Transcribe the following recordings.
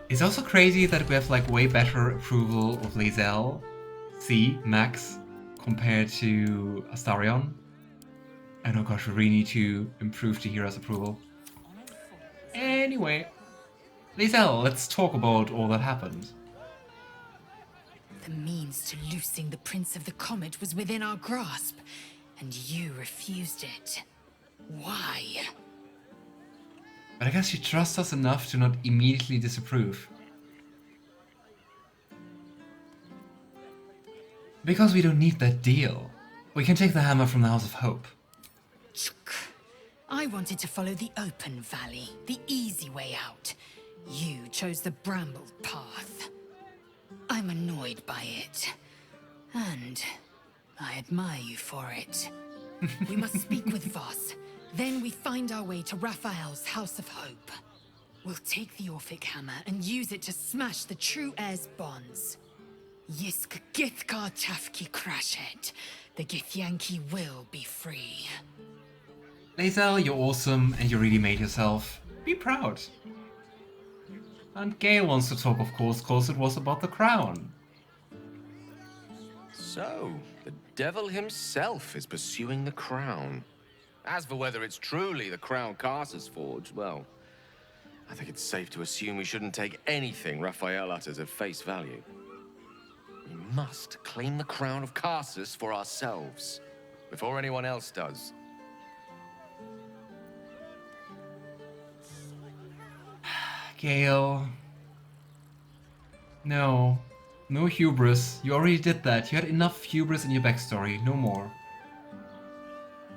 It's also crazy that we have like way better approval of Lae'zel, C, max, compared to Astarion. And oh gosh, we really need to improve Jaheira's approval. Anyway, Lae'zel, let's talk about all that happened. The means to loosing the Prince of the Comet was within our grasp, and you refused it. Why? But I guess you trust us enough to not immediately disapprove. Because we don't need that deal. We can take the hammer from the House of Hope. I wanted to follow the open valley, the easy way out. You chose the brambled path. I'm annoyed by it. And I admire you for it. We must speak with Voss. Then we find our way to Raphael's House of Hope. We'll take the Orphic Hammer and use it to smash the true heir's bonds. Yisk Githkar Tafki Crashet. The Githyanki will be free. Lae'zel, you're awesome and you really made yourself. Be proud. And Gale wants to talk, of course, because it was about the crown. So, the devil himself is pursuing the crown. As for whether it's truly the crown Karsus forged, well, I think it's safe to assume we shouldn't take anything Raphael utters at face value. We must claim the crown of Karsus for ourselves, before anyone else does. Gale. No. No hubris. You already did that. You had enough hubris in your backstory. No more.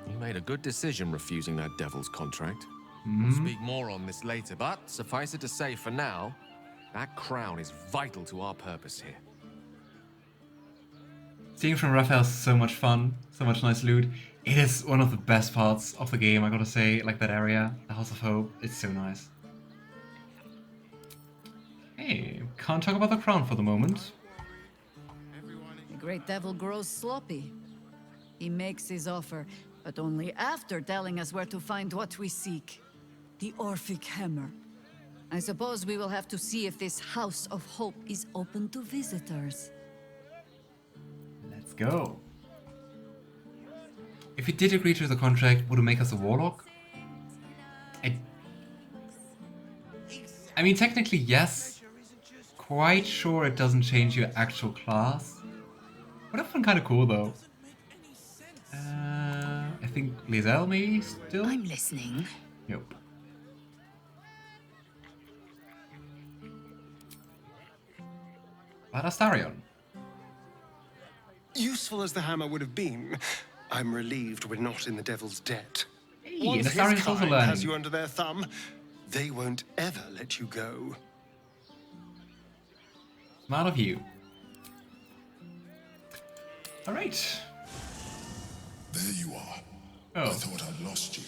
You made a good decision refusing that devil's contract. We'll speak more on this later, but suffice it to say for now, that crown is vital to our purpose here. Seeing from Raphael is so much fun. So much nice loot. It is one of the best parts of the game, I gotta say. Like that area. The House of Hope. It's so nice. Hey, can't talk about the crown for the moment. The great devil grows sloppy. He makes his offer, but only after telling us where to find what we seek. The Orphic Hammer. I suppose we will have to see if this House of Hope is open to visitors. Let's go. If we did agree to the contract, would it make us a warlock? I mean, technically, yes. Quite sure it doesn't change your actual class. Would have been kind of cool, though. I think Lae'zel maybe still? I'm listening. Nope. But Astarion. Useful as the hammer would have been, I'm relieved we're not in the devil's debt. Hey, Once and his Astarion's also kind learning. has you under their thumb, they won't ever let you go. Smart of you. Alright. There you are. Oh. I thought I'd lost you.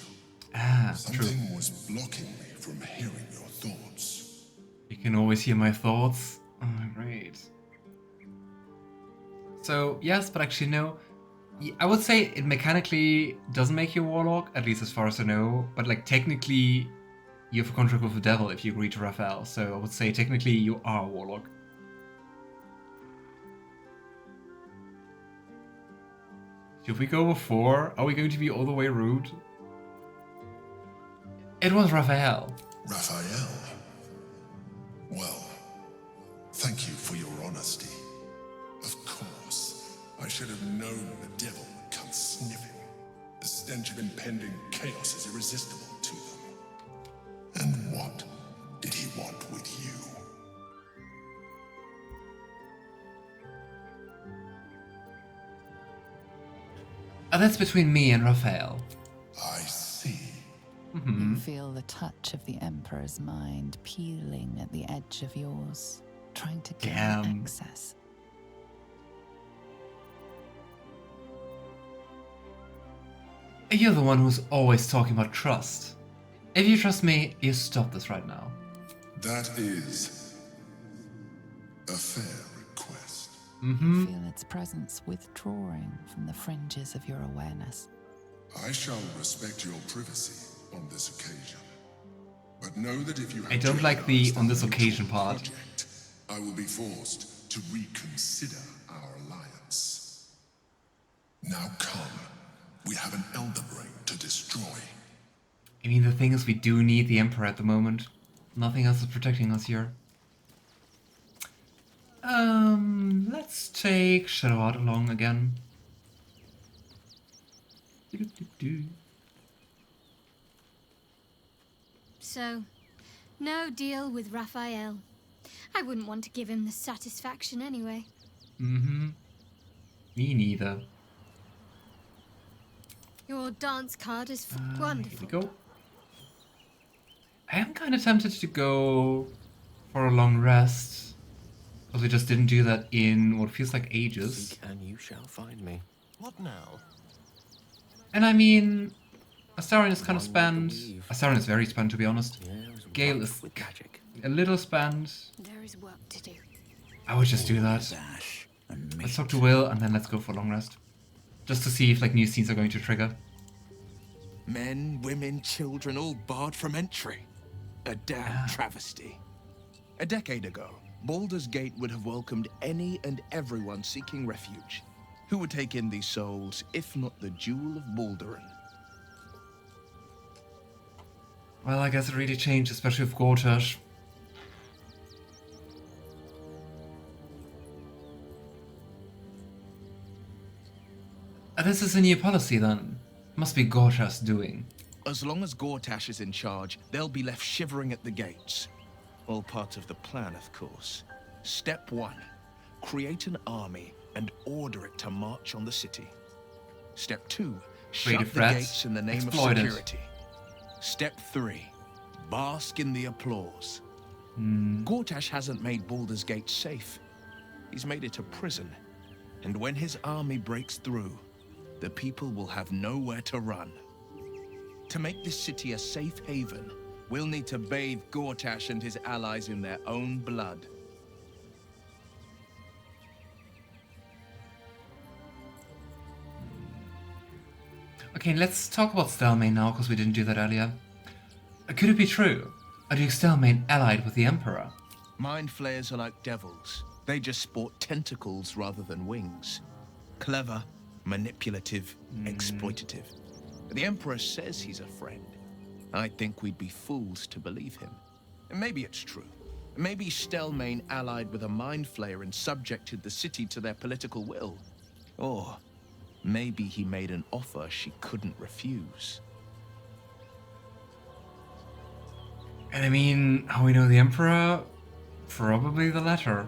Ah, true. Something was blocking me from hearing your thoughts. You can always hear my thoughts. Oh, great. So, yes, but actually no. I would say it mechanically doesn't make you a warlock, at least as far as I know. But like technically, you have a contract with the devil if you agree to Raphael. So I would say technically you are a warlock. Should we go with 4? Are we going to be all the way rude? It was Raphael. Raphael? Well, thank you for your honesty. Of course, I should have known the devil would come sniffing. The stench of impending chaos is irresistible to them. And what did he want with you? That's between me and Raphael. I see. You feel the touch of the Emperor's mind peeling at the edge of yours, trying to gain access. You're the one who's always talking about trust. If you trust me, you stop this right now. That is a fair request. You feel its presence withdrawing from the fringes of your awareness. I shall respect your privacy on this occasion. But But know that if you have I don't like the jeopardized on this our occasion mutual part. project, I will be forced to reconsider our alliance. Now come. We have an elder brain to destroy. I mean, the thing is, we do need the Emperor at the moment. Nothing else is protecting us here. Let's take Shadowheart along again. So, no deal with Raphael. I wouldn't want to give him the satisfaction anyway. Mm-hmm. Me neither. Your dance card is Here wonderful. we go. I am kind of tempted to go for a long rest. Because we just didn't do that in what feels like ages. Seek and you shall find me. What now? And I mean, Astarion is kind of One with spent. the weave. Astarion is very spent, to be honest. There is Gale rife is with magic. a little spent. There is work to do. I would just do that. Dash and Let's talk to Wyll and then let's go for a long rest. Just to see if like new scenes are going to trigger. men, women, children, all barred from entry. A damn travesty. A decade ago, Baldur's Gate would have welcomed any and everyone seeking refuge. Who would take in these souls, if not the Jewel of Baldurin? Well, I guess it really changed, especially with Gortash. This is a new policy then. Must be Gortash's doing. As long as Gortash is in charge, they'll be left shivering at the gates. All part of the plan, of course. Step 1. Create an army and order it to march on the city. Step 2. Shut Creative the threats, gates in the name exploit of it. security. Step 3. Bask in the applause. Gortash hasn't made Baldur's Gate safe. He's made it a prison. And when his army breaks through, the people will have nowhere to run. To make this city a safe haven, we'll need to bathe Gortash and his allies in their own blood. Okay, let's talk about Stelmane now, because we didn't do that earlier. Could it be true? Are Duke Stelmane allied with the Emperor? Mind flayers are like devils. They just sport tentacles rather than wings. Clever, manipulative, exploitative. The Emperor says he's a friend. I think we'd be fools to believe him. And maybe it's true. Maybe Stelmane allied with a mind flayer and subjected the city to their political will. Or maybe he made an offer she couldn't refuse. And I mean, how we know the Emperor? Probably the latter.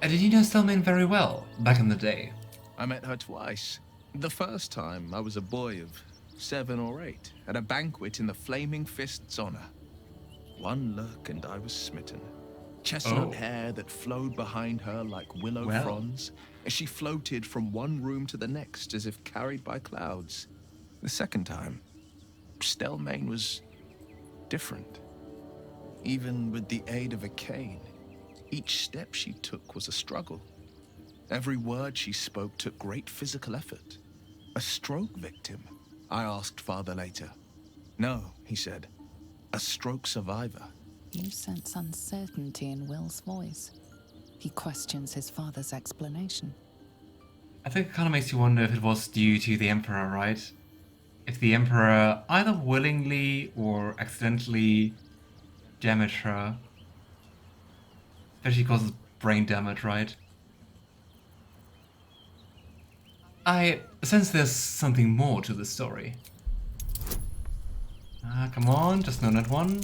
Did you know Stelmane very well, back in the day? I met her twice. The first time, I was a boy of 7 or 8, at a banquet in the Flaming Fist's honor. One look and I was smitten. Chestnut hair that flowed behind her like willow fronds, as she floated from one room to the next as if carried by clouds. The second time, Stelmane was different. Even with the aid of a cane, each step she took was a struggle. Every word she spoke took great physical effort. A stroke victim? I asked Father later. No, he said. A stroke survivor. You sense uncertainty in Will's voice. He questions his father's explanation. I think it kind of makes you wonder if it was due to the Emperor, right? If the Emperor either willingly or accidentally damaged her. Especially causes brain damage, right? I sense there's something more to the story. Come on, just no net one.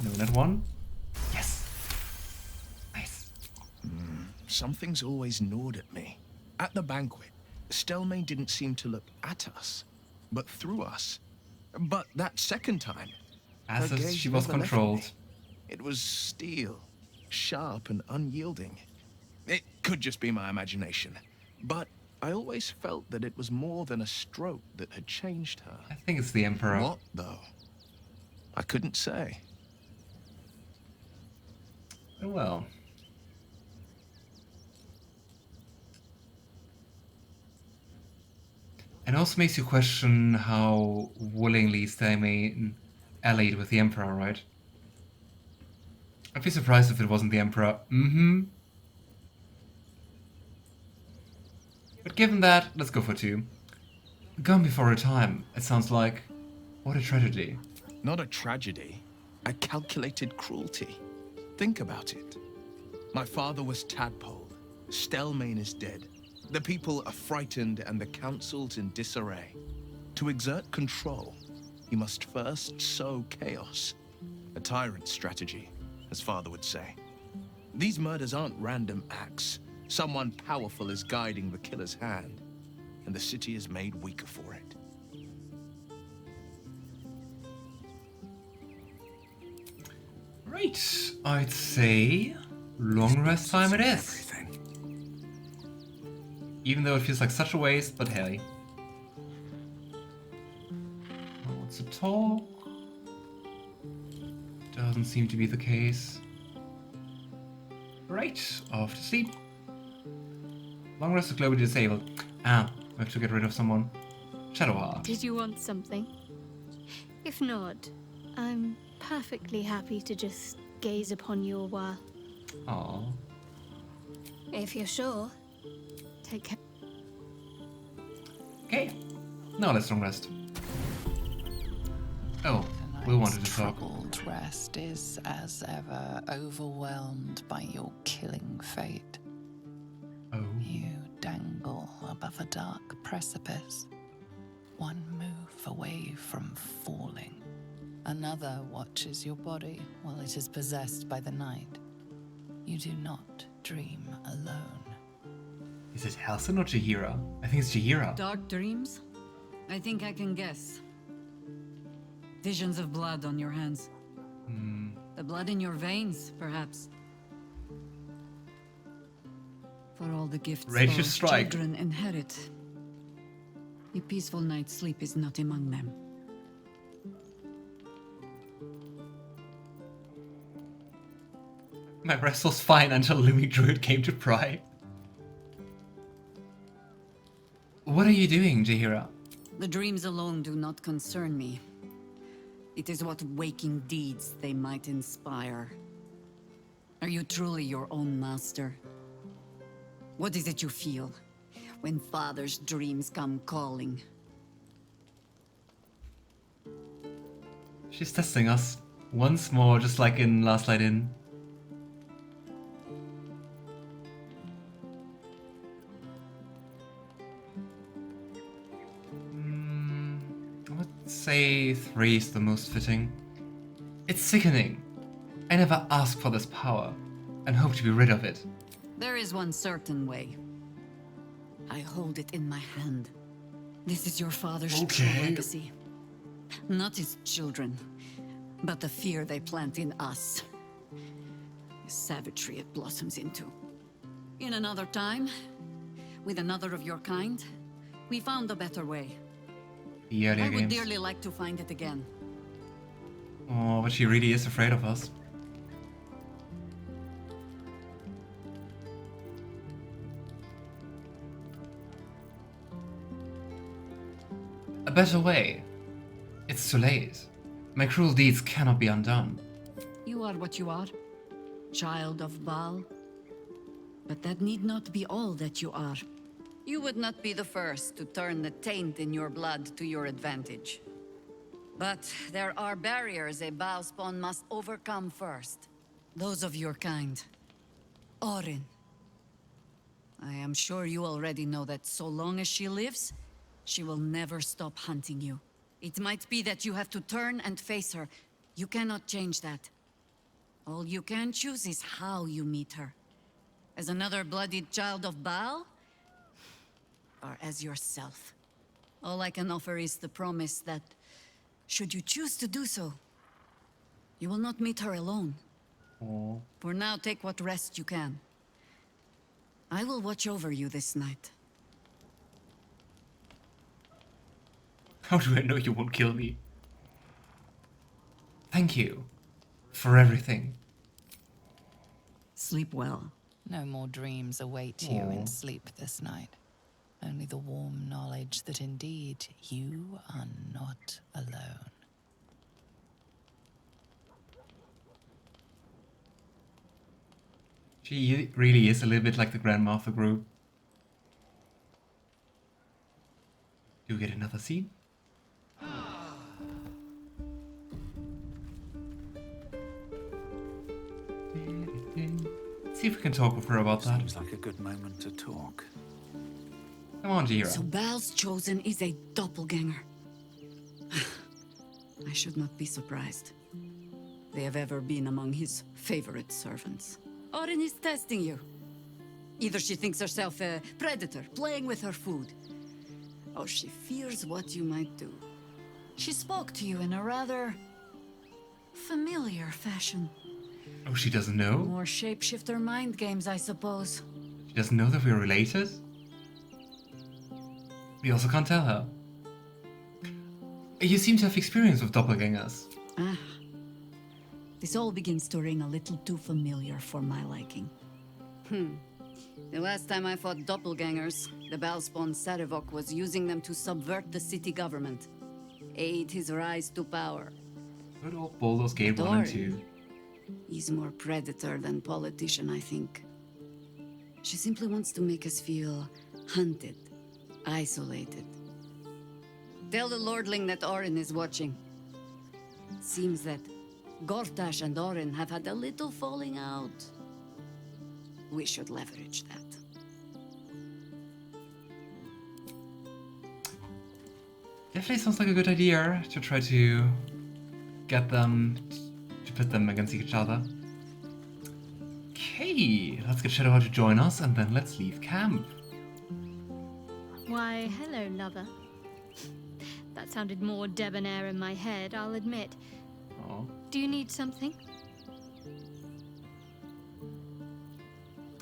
No net one. Yes. Nice. Something's always gnawed at me. At the banquet, Stelmane didn't seem to look at us, but through us. But that second time, As her if gaze she was never left controlled. me. It was steel, sharp and unyielding. It could just be my imagination, but I always felt that it was more than a stroke that had changed her. I think it's the Emperor. What, though? I couldn't say. Oh well. It also makes you question how willingly Stelmane allied with the Emperor, right? I'd be surprised if it wasn't the Emperor. Mm-hmm. But given that, let's go for 2. Gone before her time, it sounds like. What a tragedy. Not a tragedy, a calculated cruelty. Think about it. My father was tadpole. Stelmane is dead. The people are frightened and the council's in disarray. To exert control, you must first sow chaos. A tyrant's strategy, as father would say. These murders aren't random acts. Someone powerful is guiding the killer's hand, and the city is made weaker for it. Right, I'd say long rest time it is. Everything. Even though it feels like such a waste, but hey. What's to talk? Doesn't seem to be the case. Right, off to sleep. Long rest is globally disabled. Ah, we have to get rid of someone. Shadowheart. Did you want something? If not, I'm perfectly happy to just gaze upon you a while. Aww. If you're sure, take care. Okay, now let's long rest. Oh, Wyll wanted to talk. Troubled rest is, as ever, overwhelmed by your killing fate. Oh. You dangle above a dark precipice, one move away from falling. Another watches your body while it is possessed by the night. You do not dream alone. Is it Halsin or Jaheira? I think it's Jaheira. Dark dreams? I think I can guess. Visions of blood on your hands. The blood in your veins, perhaps. For all the gifts Ready to those strike. children inherit, a peaceful night's sleep is not among them. My rest was fine until Looming Druid came to pry. What are you doing, Jaheira? The dreams alone do not concern me. It is what waking deeds they might inspire. Are you truly your own master? What is it you feel when father's dreams come calling? She's testing us. Once more, just like in Last Light In. Let's say 3 is the most fitting. It's sickening. I never asked for this power, and hope to be rid of it. There is one certain way. I hold it in my hand. This is your father's true legacy. Not his children, but the fear they plant in us. The savagery it blossoms into. In another time, with another of your kind, we found a better way. The earlier I would games. dearly like to find it again. Oh, but she really is afraid of us. A better way. It's too late. My cruel deeds cannot be undone. You are what you are, child of Baal. But that need not be all that you are. You would not be the first to turn the taint in your blood to your advantage. But there are barriers a Baal spawn must overcome first. Those of your kind. Orin. I am sure you already know that so long as she lives, she will never stop hunting you. It might be that you have to turn and face her. You cannot change that. All you can choose is how you meet her. As another bloodied child of Baal? Or as yourself? All I can offer is the promise that, should you choose to do so, you will not meet her alone. Oh. For now, take what rest you can. I will watch over you this night. How do I know you won't kill me? Thank you for everything. Sleep well. No more dreams await you in sleep this night. Only the warm knowledge that indeed you are not alone. She really is a little bit like the grandma of the group. Do we get another scene? See if we can talk with her about that. Seems like a good moment to talk. Come on, Jaheira. So Bal's chosen is a doppelganger. I should not be surprised. They have ever been among his favorite servants. Orin is testing you. Either she thinks herself a predator, playing with her food, or she fears what you might do. She spoke to you in a rather familiar fashion. Oh, she doesn't know? More shapeshifter mind games, I suppose. She doesn't know that we're related? We also can't tell her. You seem to have experience with doppelgangers. Ah. This all begins to ring a little too familiar for my liking. The last time I fought doppelgangers, the Balspawn Sarevok was using them to subvert the city government. Aid his rise to power. Good old Baldur's Gate 1 and 2. He's more predator than politician, I think. She simply wants to make us feel hunted, isolated. Tell the Lordling that Orin is watching. Seems that Gortash and Orin have had a little falling out. We should leverage that. Definitely sounds like a good idea to try to get them, to put them against each other. Okay, let's get Shadowheart to join us and then let's leave camp. Why, hello, lover. That sounded more debonair in my head, I'll admit. Oh. Do you need something?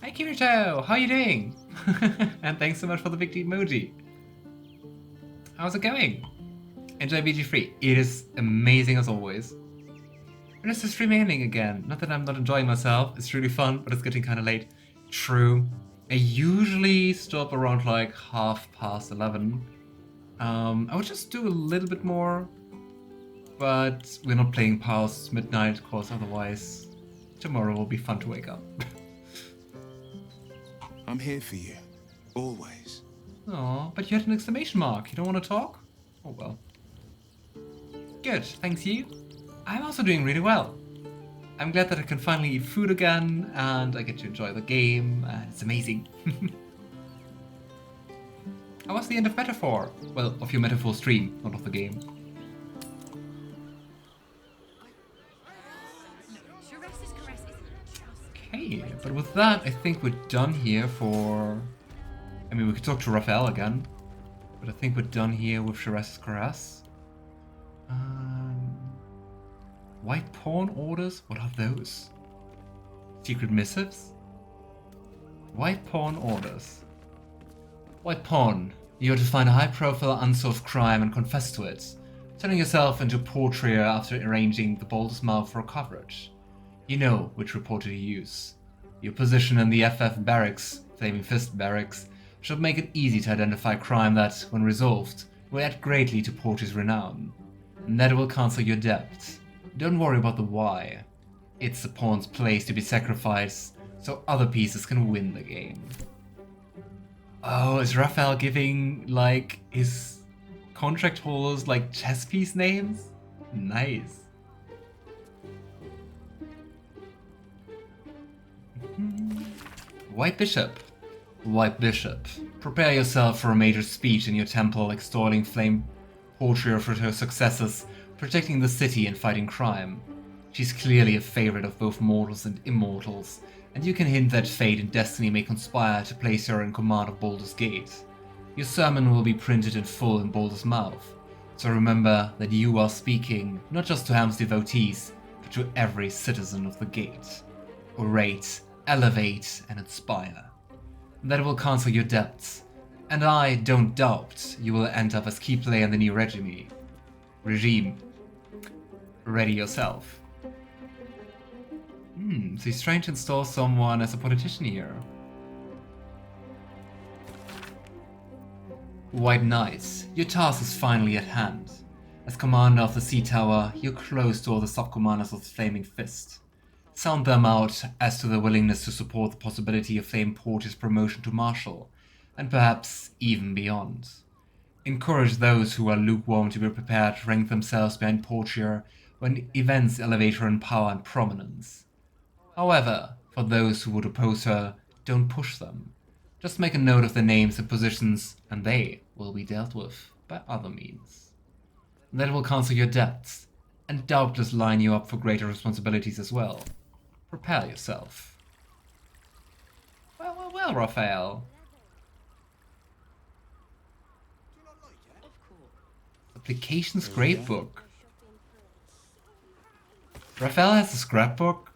Hi Kirito, how are you doing? And thanks so much for the big emoji. How's it going? Enjoy BG3. It is amazing as always. And it's the stream ending again. Not that I'm not enjoying myself, it's really fun, but it's getting kind of late. True. I usually stop around like 11:30. I would just do a little bit more, but we're not playing past midnight, of course, otherwise tomorrow will be fun to wake up. I'm here for you, always. Oh, but you had an exclamation mark. You don't want to talk? Oh well. Good, thanks you. I'm also doing really well. I'm glad that I can finally eat food again, and I get to enjoy the game, and it's amazing. How was the end of Metaphor? Well, of your Metaphor stream, not of the game. Okay, but with that, I think we're done here for... I mean, we could talk to Raphael again, but I think we're done here with Sharess's Caress. White Pawn Orders? What are those? Secret Missives? White Pawn Orders. White Pawn. You are to find a high-profile unsolved crime and confess to it, turning yourself into a portraiture after arranging the Baldur's Mouth for coverage. You know which reporter to use. Your position in the FF Barracks, Flaming Fist Barracks, should make it easy to identify crime that, when resolved, will add greatly to Porty's renown. And that will cancel your debt. Don't worry about the why. It's the pawn's place to be sacrificed, so other pieces can win the game. Oh, is Raphael giving, like, his contract holders, like, chess piece names? Nice. White Bishop. White Bishop. Prepare yourself for a major speech in your temple extolling Flame Portrait for her successes, protecting the city and fighting crime. She's clearly a favorite of both mortals and immortals, and you can hint that fate and destiny may conspire to place her in command of Baldur's Gate. Your sermon will be printed in full in Baldur's Mouth, so remember that you are speaking not just to Helm's devotees, but to every citizen of the Gate. Orate, elevate, and inspire. That will cancel your debts, and I don't doubt you will end up as key player in the new regime. Ready yourself. So he's trying to install someone as a politician here. White Knight, your task is finally at hand. As commander of the Sea Tower, you're close to all the sub-commanders of the Flaming Fist. Sound them out as to their willingness to support the possibility of Flame Porter's promotion to Marshal, and perhaps even beyond. Encourage those who are lukewarm to be prepared to rank themselves behind Portia when events elevate her in power and prominence. However, for those who would oppose her, don't push them. Just make a note of their names and positions, and they will be dealt with by other means. That will cancel your debts, and doubtless line you up for greater responsibilities as well. Prepare yourself. Well, Raphael. Application scrapbook. Raphael has a scrapbook.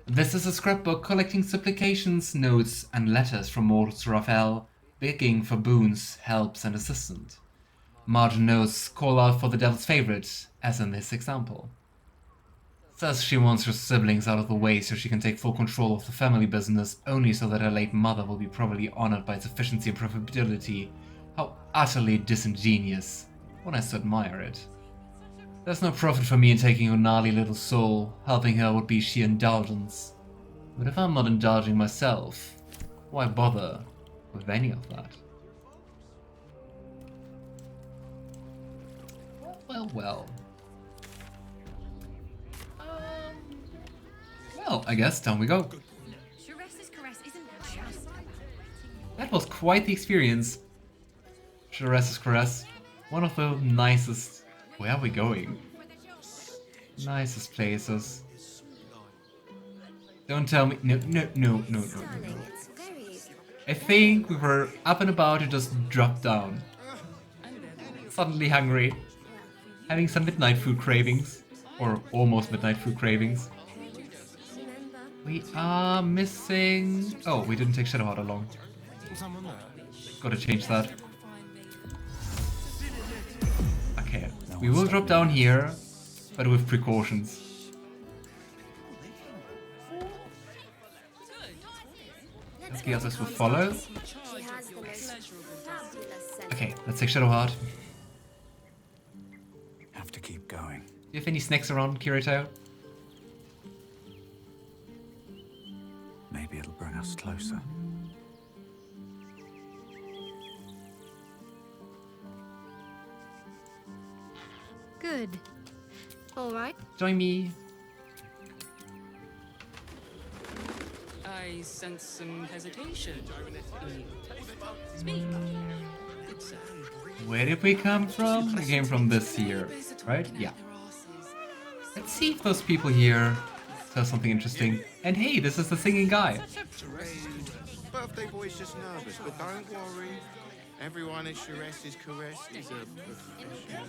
This is a scrapbook collecting supplications, notes, and letters from mortals to Raphael, begging for boons, helps, and assistance. Margin notes call out for the devil's favorite, as in this example. Says she wants her siblings out of the way so she can take full control of the family business, only so that her late mother will be properly honored by its efficiency and profitability. How utterly disingenuous. One has to admire it. There's no profit for me in taking her gnarly little soul. Helping her would be sheer indulgence. But if I'm not indulging myself, why bother with any of that? Well. Well, I guess down we go. That was quite the experience. Sharessa's Caress, one of the nicest. Where are we going? Nicest places. Don't tell me. No. I think we were up and about to just drop down. Suddenly hungry. Having some midnight food cravings. Or almost midnight food cravings. We are missing... Oh, we didn't take Shadowheart along. Gotta change that. Okay, we will drop down here, but with precautions. Let's see how this will follow. Okay, let's take Shadowheart. Have to keep going. Do you have any snacks around, Kirito? Maybe it'll bring us closer. Good. All right. Join me. I sense some hesitation. Speak. Good sir. Where did we come from? We came from this here, right? Yeah. Let's see if those people here saw something interesting. And hey, this is the singing guy. Birthday boy's just nervous, but don't worry. Everyone at Sharessa's Caress is a professional.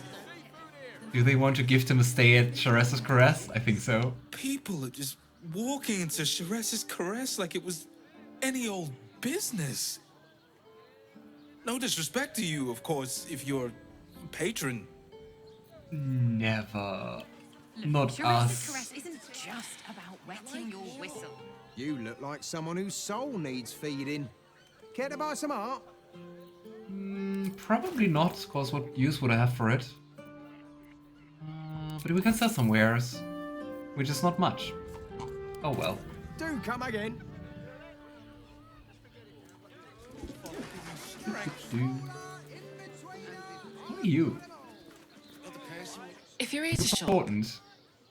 Do they want to gift him a stay at Sharessa's Caress? I think so. People are just walking into Sharessa's Caress like it was any old business. No disrespect to you, of course, if you're a patron. Never. Not Sharessa's us. Caress isn't just about wetting your whistle. You look like someone whose soul needs feeding. Care to buy some art? Probably not, because what use would I have for it? But we can sell some wares, which is not much. Oh well. Do come again. Who are you? If you're here to shop, Important.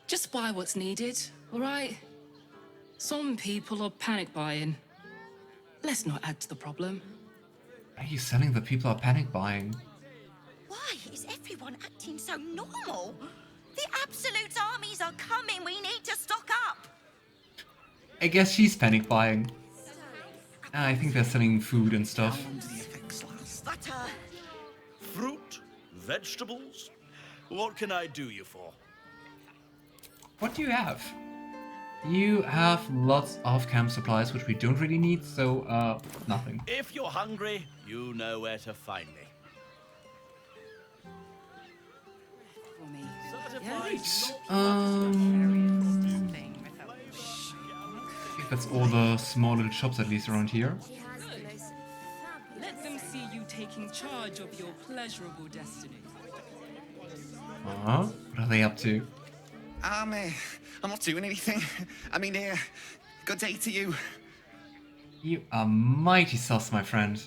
just buy what's needed, alright? Some people are panic buying. Let's not add to the problem. Why are you selling the people are panic buying? Why is everyone acting so normal? The Absolute armies are coming. We need to stock up. I guess she's panic buying. I think they're selling food and stuff. Butter. Fruit? Vegetables? What can I do you for? What do you have? You have lots of camp supplies, which we don't really need, so, nothing. If you're hungry, you know where to find me. Right. I think that's all the small little shops at least around here. Let them see you taking charge of your pleasurable destiny. What are they up to? I'm not doing anything. I mean, good day to you. You are mighty sus, my friend.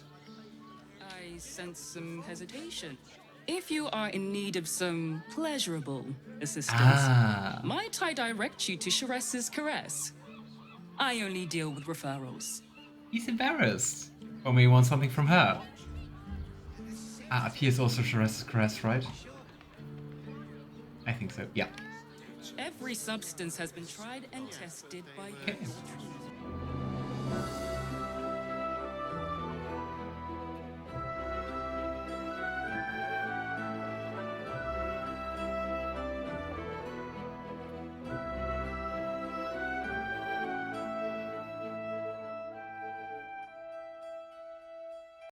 I sense some hesitation. If you are in need of some pleasurable assistance, might I direct you to Sharess's Caress? I only deal with referrals. He's embarrassed. Or maybe want something from her. Up here's also Sharess's Caress, right? I think so, yeah. Every substance has been tried and tested by Okay. your